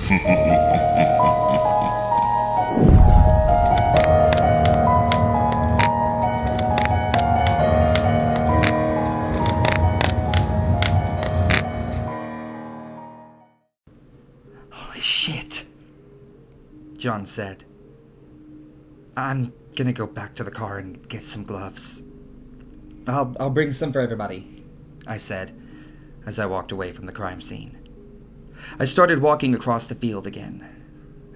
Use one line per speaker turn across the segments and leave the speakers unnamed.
Holy shit, John said. I'm gonna go back to the car and get some gloves. I'll bring some for everybody, I said, as I walked away from the crime scene. I started walking across the field again.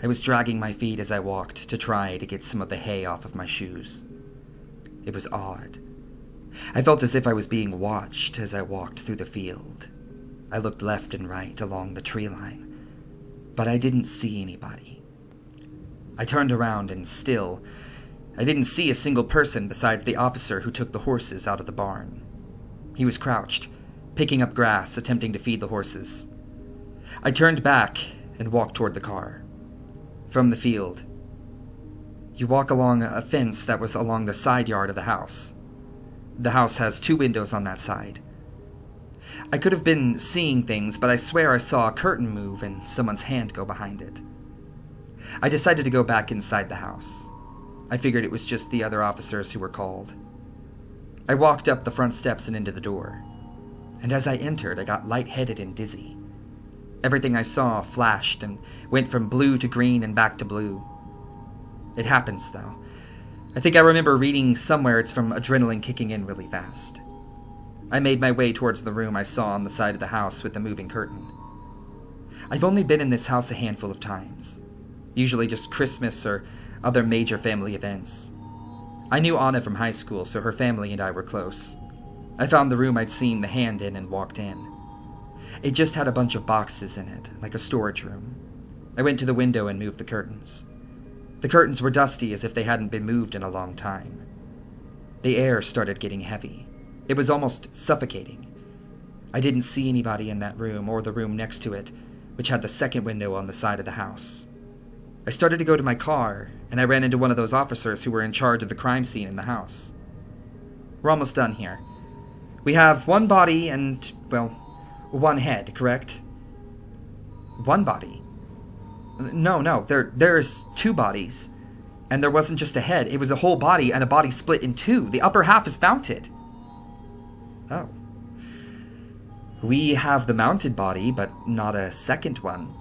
I was dragging my feet as I walked to try to get some of the hay off of my shoes. It was odd. I felt as if I was being watched as I walked through the field. I looked left and right along the tree line, but I didn't see anybody. I turned around and still, I didn't see a single person besides the officer who took the horses out of the barn. He was crouched, picking up grass, attempting to feed the horses. I turned back and walked toward the car. From the field, you walk along a fence that was along the side yard of the house. The house has 2 windows on that side. I could have been seeing things, but I swear I saw a curtain move and someone's hand go behind it. I decided to go back inside the house. I figured it was just the other officers who were called. I walked up the front steps and into the door, and as I entered, I got lightheaded and dizzy. Everything I saw flashed and went from blue to green and back to blue. It happens, though. I think I remember reading somewhere it's from adrenaline kicking in really fast. I made my way towards the room I saw on the side of the house with the moving curtain. I've only been in this house a handful of times, usually just Christmas or other major family events. I knew Anna from high school, so her family and I were close. I found the room I'd seen the hand in and walked in. It just had a bunch of boxes in it, like a storage room. I went to the window and moved the curtains. The curtains were dusty as if they hadn't been moved in a long time. The air started getting heavy. It was almost suffocating. I didn't see anybody in that room or the room next to it, which had the second window on the side of the house. I started to go to my car, and I ran into one of those officers who were in charge of the crime scene in the house. We're almost done here. We have one body and, well, one head, correct? One body? No, there's 2 bodies. And there wasn't just a head, it was a whole body and a body split in 2. The upper half is mounted. Oh. We have the mounted body, but not a second one.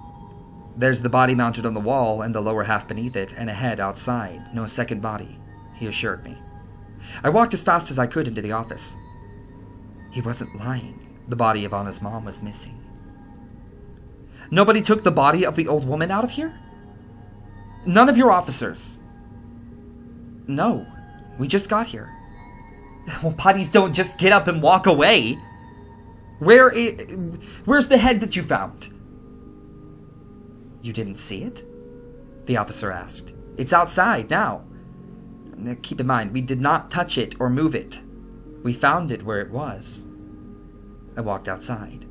There's the body mounted on the wall and the lower half beneath it, and a head outside. No second body, he assured me. I walked as fast as I could into the office. He wasn't lying. The body of Anna's mom was missing. Nobody took the body of the old woman out of here? None of your officers? No, we just got here. Well, bodies don't just get up and walk away. Where's the head that you found? You didn't see it? The officer asked. It's outside now. Keep in mind, we did not touch it or move it. We found it where it was. I walked outside.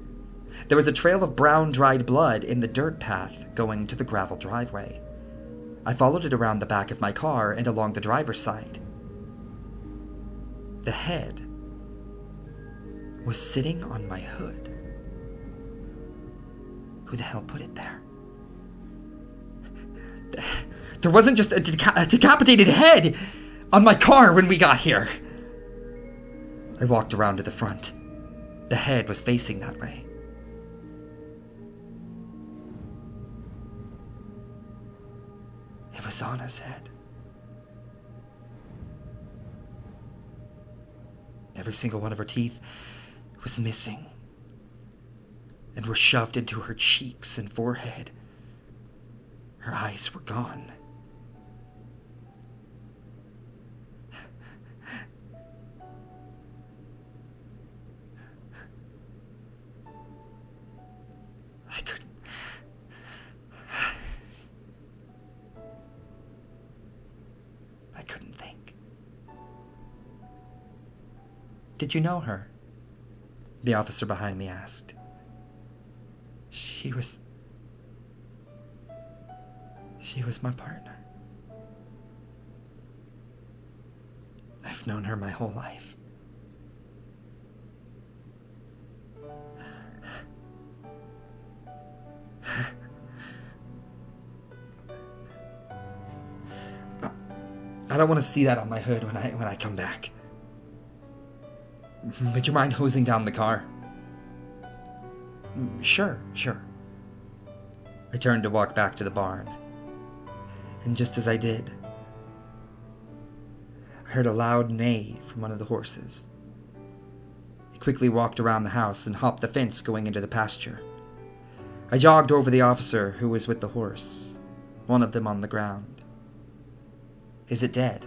There was a trail of brown, dried blood in the dirt path going to the gravel driveway. I followed it around the back of my car and along the driver's side. The head was sitting on my hood. Who the hell put it there? There wasn't just a decapitated head on my car when we got here. I walked around to the front. The head was facing that way. It was Anna's head. Every single one of her teeth was missing and were shoved into her cheeks and forehead. Her eyes were gone. I couldn't think. Did you know her? The officer behind me asked. She was my partner. I've known her my whole life. I don't want to see that on my hood when I come back. Would you mind hosing down the car? Sure. I turned to walk back to the barn. And just as I did, I heard a loud neigh from one of the horses. I quickly walked around the house and hopped the fence going into the pasture. I jogged over the officer who was with the horse, one of them on the ground. Is it dead?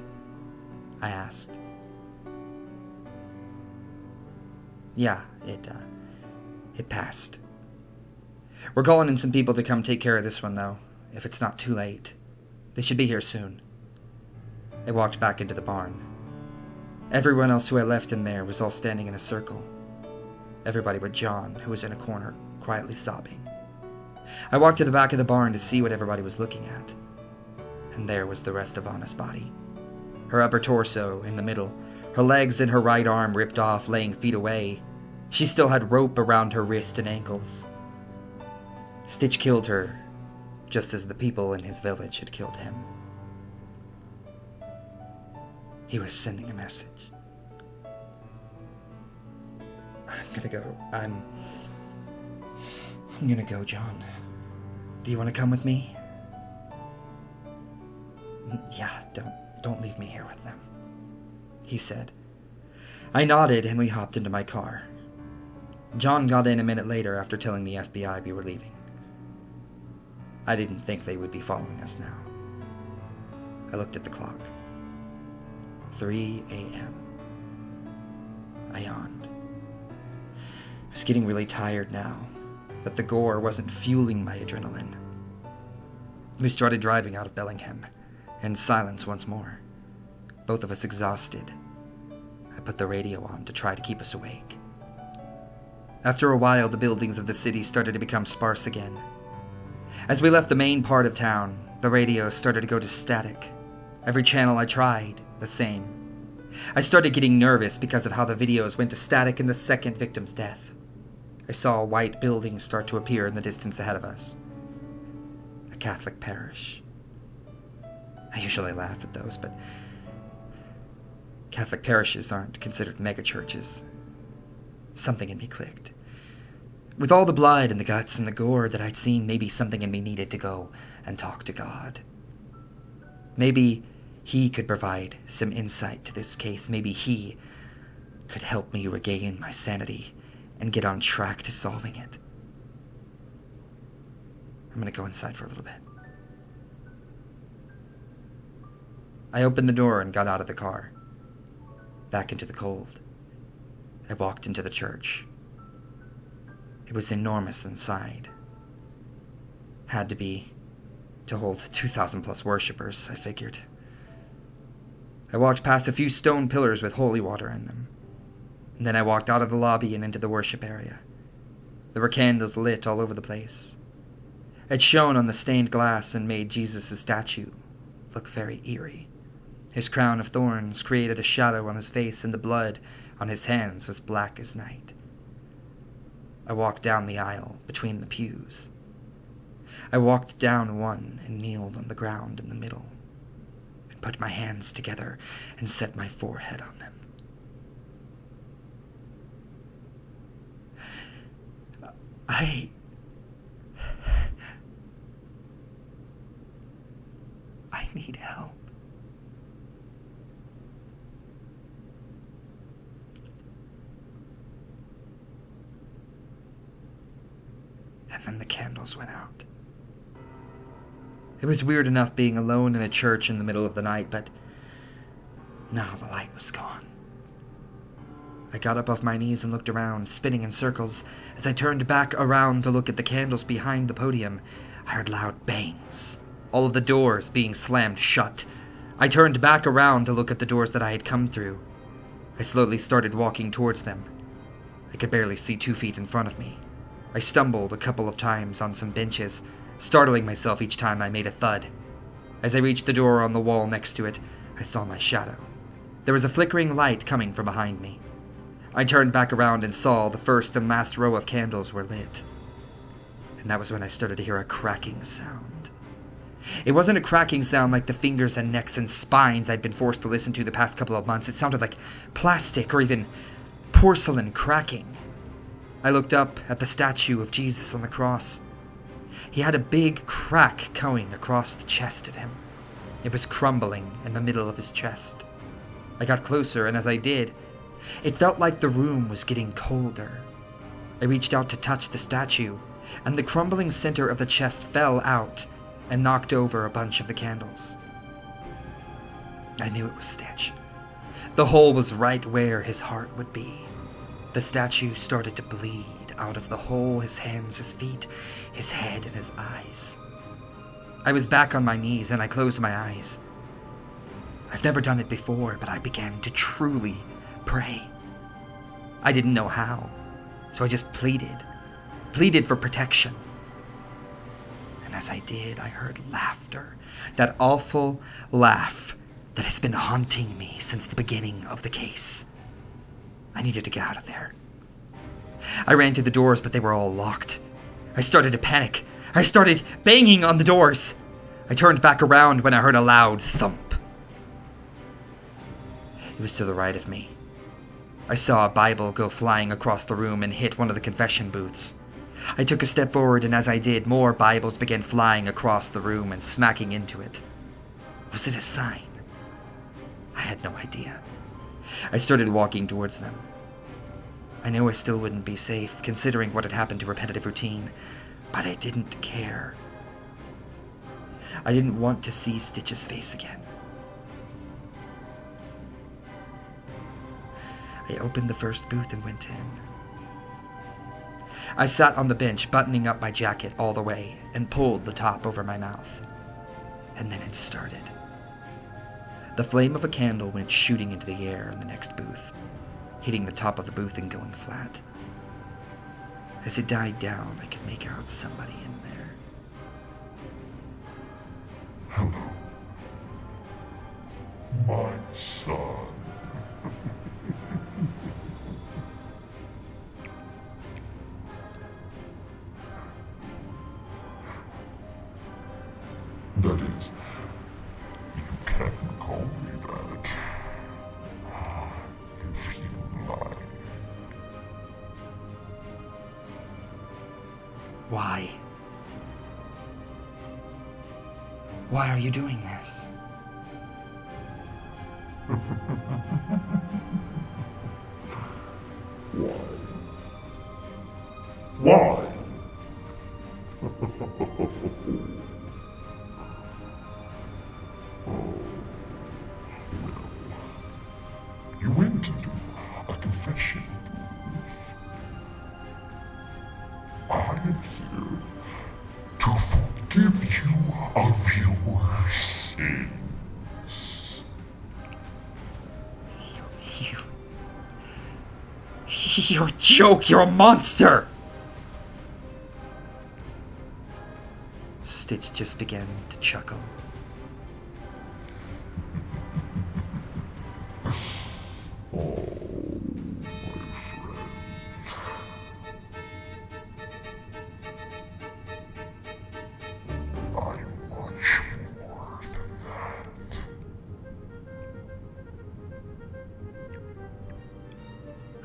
I asked. Yeah, it passed. We're calling in some people to come take care of this one, though, if it's not too late. They should be here soon. I walked back into the barn. Everyone else who I left in there was all standing in a circle. Everybody but John, who was in a corner, quietly sobbing. I walked to the back of the barn to see what everybody was looking at. And there was the rest of Anna's body. Her upper torso in the middle, her legs and her right arm ripped off, laying feet away. She still had rope around her wrist and ankles. Stitch killed her, just as the people in his village had killed him. He was sending a message. I'm gonna go. I'm gonna go, John. Do you want to come with me? Yeah, don't leave me here with them, he said. I nodded and we hopped into my car. John got in a minute later after telling the FBI we were leaving. I didn't think they would be following us now. I looked at the clock. 3 a.m. I yawned. I was getting really tired now, that the gore wasn't fueling my adrenaline. We started driving out of Bellingham, in silence once more, both of us exhausted. I put the radio on to try to keep us awake. After a while, the buildings of the city started to become sparse again. As we left the main part of town, the radio started to go to static. Every channel I tried, the same. I started getting nervous because of how the videos went to static in the second victim's death. I saw a white building start to appear in the distance ahead of us. A Catholic parish. I usually laugh at those, but Catholic parishes aren't considered megachurches. Something in me clicked. With all the blood and the guts and the gore that I'd seen, maybe something in me needed to go and talk to God. Maybe he could provide some insight to this case. Maybe he could help me regain my sanity and get on track to solving it. I'm gonna go inside for a little bit. I opened the door and got out of the car. Back into the cold. I walked into the church. It was enormous inside. Had to be to hold 2,000 plus worshippers, I figured. I walked past a few stone pillars with holy water in them. And then I walked out of the lobby and into the worship area. There were candles lit all over the place. It shone on the stained glass and made Jesus' statue look very eerie. His crown of thorns created a shadow on his face, and the blood on his hands was black as night. I walked down the aisle between the pews. I walked down one and kneeled on the ground in the middle, and put my hands together and set my forehead on them. I need help. And then the candles went out. It was weird enough being alone in a church in the middle of the night, but now the light was gone. I got up off my knees and looked around, spinning in circles. As I turned back around to look at the candles behind the podium, I heard loud bangs, all of the doors being slammed shut. I turned back around to look at the doors that I had come through. I slowly started walking towards them. I could barely see 2 feet in front of me. I stumbled a couple of times on some benches, startling myself each time I made a thud. As I reached the door on the wall next to it, I saw my shadow. There was a flickering light coming from behind me. I turned back around and saw the first and last row of candles were lit. And that was when I started to hear a cracking sound. It wasn't a cracking sound like the fingers and necks and spines I'd been forced to listen to the past couple of months. It sounded like plastic or even porcelain cracking. I looked up at the statue of Jesus on the cross. He had a big crack going across the chest of him. It was crumbling in the middle of his chest. I got closer, and as I did, it felt like the room was getting colder. I reached out to touch the statue, and the crumbling center of the chest fell out and knocked over a bunch of the candles. I knew it was Stitch. The hole was right where his heart would be. The statue started to bleed out of the hole, his hands, his feet, his head, and his eyes. I was back on my knees, and I closed my eyes. I've never done it before, but I began to truly pray. I didn't know how, so I just pleaded for protection. And as I did, I heard laughter, that awful laugh that has been haunting me since the beginning of the case. I needed to get out of there. I ran to the doors, but they were all locked. I started to panic. I started banging on the doors. I turned back around when I heard a loud thump. It was to the right of me. I saw a Bible go flying across the room and hit one of the confession booths. I took a step forward, and as I did, more Bibles began flying across the room and smacking into it. Was it a sign? I had no idea. I started walking towards them. I knew I still wouldn't be safe, considering what had happened to repetitive routine, but I didn't care. I didn't want to see Stitch's face again. I opened the first booth and went in. I sat on the bench, buttoning up my jacket all the way, and pulled the top over my mouth. And then it started. The flame of a candle went shooting into the air in the next booth, hitting the top of the booth and going flat. As it died down, I could make out somebody in there.
Hello, my son. That is, you can call me that, if you like.
Why? Why are you doing this?
Why? You went into a confession booth. I am here to forgive you of your sins.
You're a joke, you're a monster! Stitch just began to chuckle.
Oh, my friend. I'm much more than that.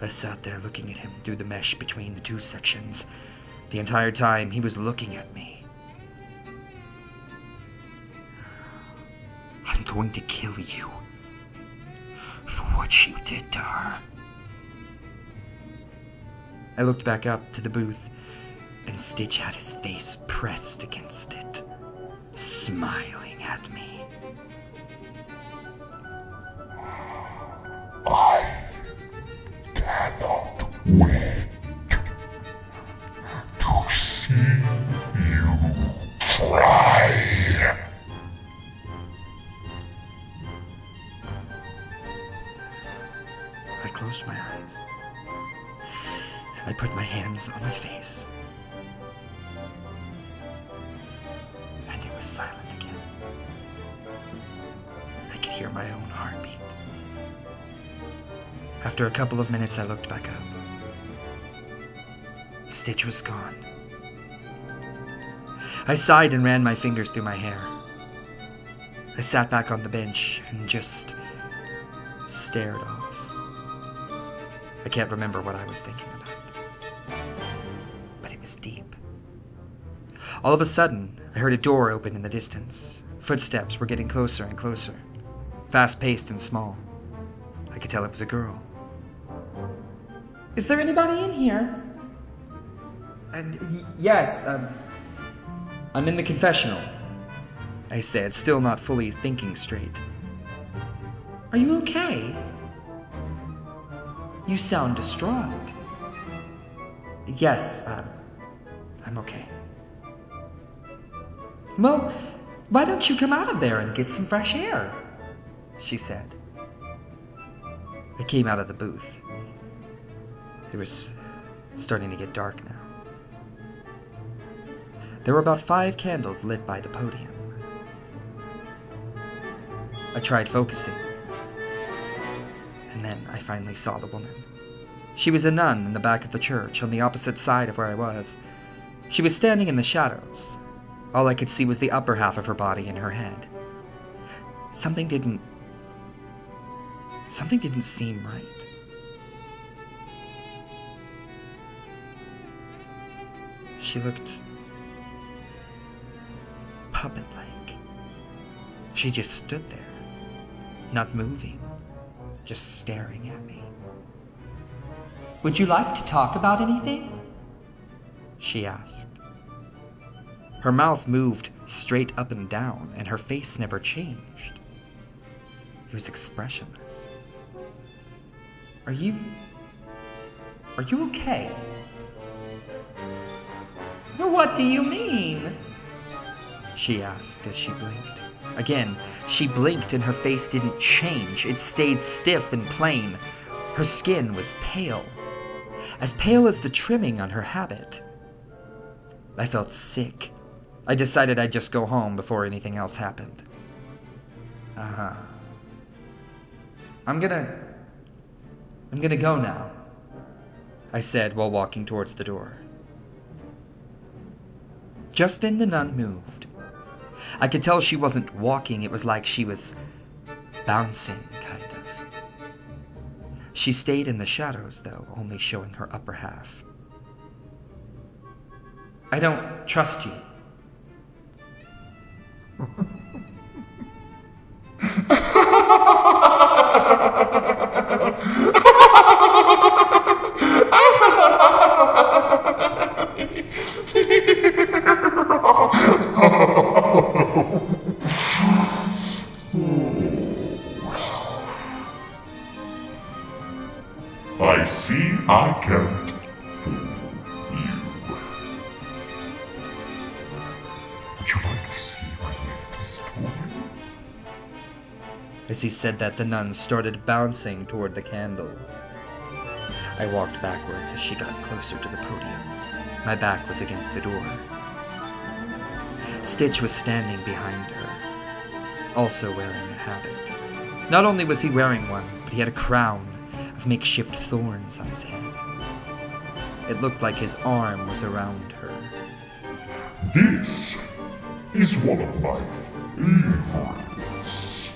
I sat there looking at him through the mesh between the two sections. The entire time he was looking at me. I'm going to kill you for what you did to her. I looked back up to the booth, and Stitch had his face pressed against it, smiling at me.
I cannot wait to see you try.
I closed my eyes, and I put my hands on my face, and it was silent again. I could hear my own heartbeat. After a couple of minutes, I looked back up. Stitch was gone. I sighed and ran my fingers through my hair. I sat back on the bench and just stared off. I can't remember what I was thinking about, but it was deep. All of a sudden, I heard a door open in the distance. Footsteps were getting closer and closer, fast-paced and small. I could tell it was a girl. "Is there anybody in here?" Yes, I'm in the confessional," I said, still not fully thinking straight. "Are you okay? You sound distraught." "Yes, I'm okay." "Well, why don't you come out of there and get some fresh air?" she said. I came out of the booth. It was starting to get dark now. There were about 5 candles lit by the podium. I tried focusing, and then I finally saw the woman. She was a nun in the back of the church, on the opposite side of where I was. She was standing in the shadows. All I could see was the upper half of her body and her head. Something didn't seem right. She looked puppet-like. She just stood there, not moving, just staring at me. "Would you like to talk about anything?" she asked. Her mouth moved straight up and down, and her face never changed. It was expressionless. Are you okay?" "What do you mean?" she asked as she blinked. Again, she blinked and her face didn't change. It stayed stiff and plain. Her skin was pale as the trimming on her habit. I felt sick. I decided I'd just go home before anything else happened. I'm gonna go now, I said while walking towards the door. Just then the nun moved. I could tell she wasn't walking, it was like she was bouncing, kind of. She stayed in the shadows, though, only showing her upper half. "I don't trust you."
I see I can't fool you. Would you like to see my latest toy?
As he said that, the nun started bouncing toward the candles. I walked backwards as she got closer to the podium. My back was against the door. Stitch was standing behind her, also wearing a habit. Not only was he wearing one, but he had a crown of makeshift thorns on his head. It looked like his arm was around her.
This is one of my favorites.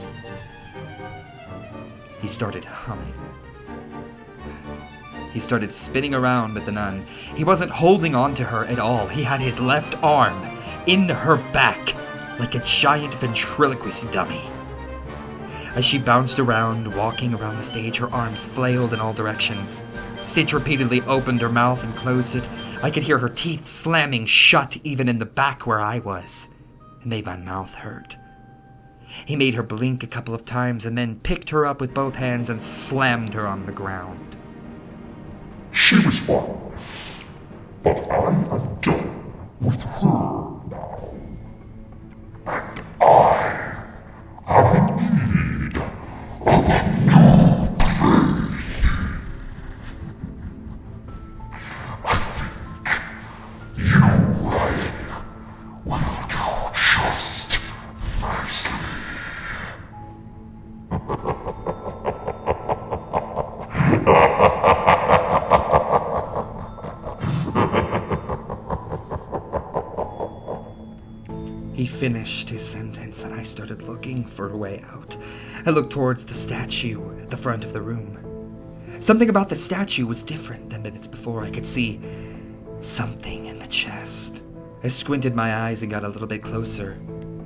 He started humming. He started spinning around with the nun. He wasn't holding on to her at all. He had his left arm in her back, like a giant ventriloquist dummy. As she bounced around, walking around the stage, her arms flailed in all directions. Stitch repeatedly opened her mouth and closed it. I could hear her teeth slamming shut even in the back where I was. It made my mouth hurt. He made her blink a couple of times and then picked her up with both hands and slammed her on the ground.
She was fine, but I am done with her now. And I am in need of a new prey. I think you, Ryan, will do just nicely.
He finished his sentence and I started looking for a way out. I looked towards the statue at the front of the room. Something about the statue was different than minutes before. I could see something in the chest. I squinted my eyes and got a little bit closer.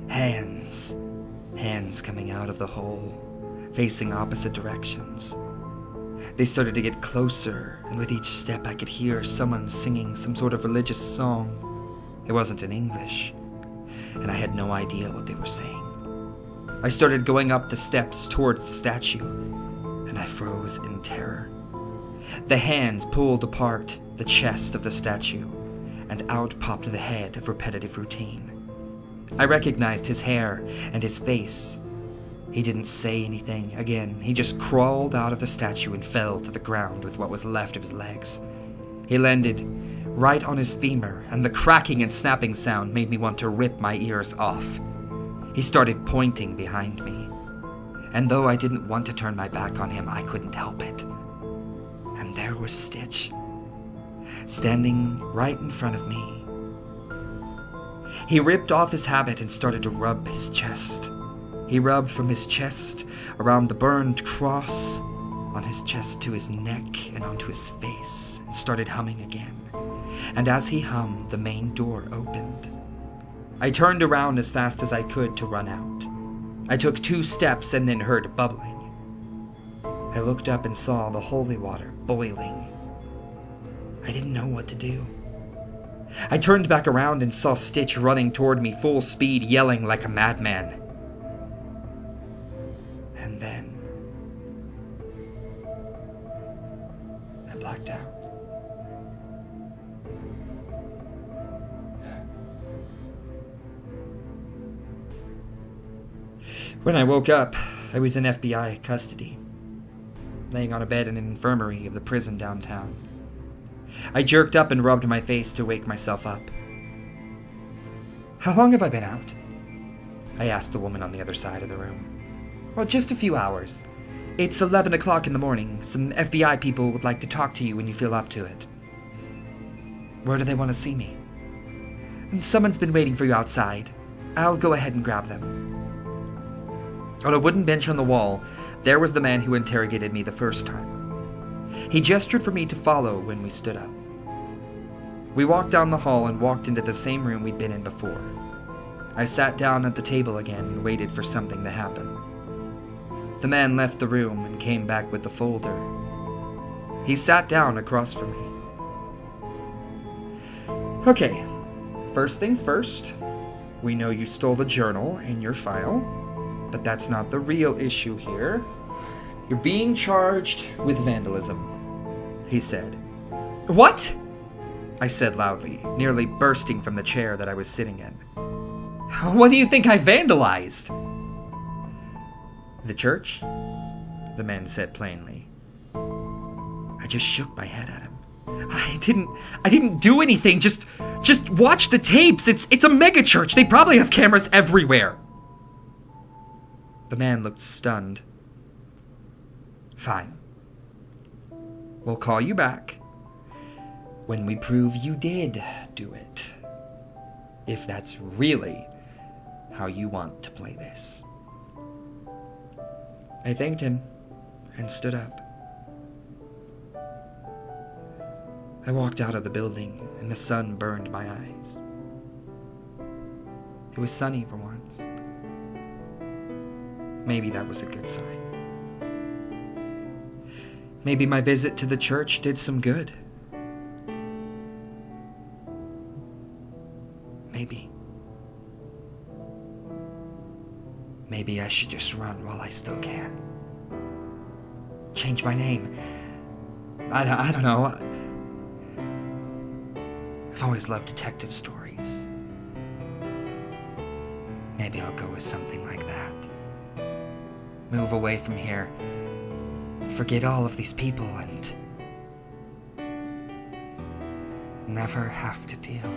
Hands. Hands coming out of the hole, facing opposite directions. They started to get closer, and with each step I could hear someone singing some sort of religious song. It wasn't in English, and I had no idea what they were saying. I started going up the steps towards the statue, and I froze in terror. The hands pulled apart the chest of the statue, and out popped the head of Repetitive Routine. I recognized his hair and his face. He didn't say anything again. He just crawled out of the statue and fell to the ground with what was left of his legs. He landed right on his femur, and the cracking and snapping sound made me want to rip my ears off. He started pointing behind me, and though I didn't want to turn my back on him, I couldn't help it. And there was Stitch, standing right in front of me. He ripped off his habit and started to rub his chest. He rubbed from his chest around the burned cross, on his chest to his neck and onto his face, and started humming again. And as he hummed, the main door opened. I turned around as fast as I could to run out. I took 2 steps and then heard bubbling. I looked up and saw the holy water boiling. I didn't know what to do. I turned back around and saw Stitch running toward me full speed, yelling like a madman. And then I blacked out. When I woke up, I was in FBI custody, laying on a bed in an infirmary of the prison downtown. I jerked up and rubbed my face to wake myself up. "How long have I been out?" I asked the woman on the other side of the room. "Well, just a few hours. It's 11 o'clock in the morning. Some FBI people would like to talk to you when you feel up to it." "Where do they want to see me?" "Someone's been waiting for you outside. I'll go ahead and grab them." On a wooden bench on the wall, there was the man who interrogated me the first time. He gestured for me to follow when we stood up. We walked down the hall and walked into the same room we'd been in before. I sat down at the table again and waited for something to happen. The man left the room and came back with the folder. He sat down across from me. "Okay, first things first. We know you stole the journal in your file, but that's not the real issue here. You're being charged with vandalism," he said. "What?" I said loudly, nearly bursting from the chair that I was sitting in. "What do you think I vandalized?" "The church?" the man said plainly. I just shook my head at him. I didn't do anything. Just watch the tapes. It's a mega church. They probably have cameras everywhere." The man looked stunned. "Fine. We'll call you back when we prove you did do it. If that's really how you want to play this." I thanked him and stood up. I walked out of the building and the sun burned my eyes. It was sunny for once. Maybe that was a good sign. Maybe my visit to the church did some good. Maybe. Maybe I should just run while I still can. Change my name. I don't know. I've always loved detective stories. Maybe I'll go with something like that. Move away from here. Forget all of these people and never have to deal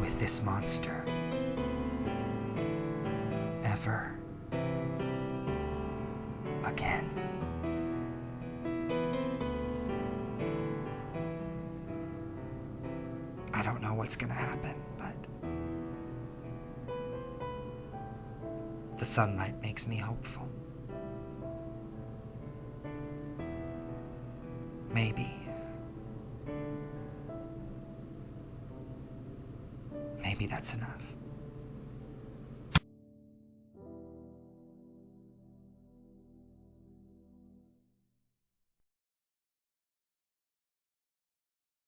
with this monster ever again. I don't know what's gonna happen, but The sunlight makes me hopeful. Maybe that's enough.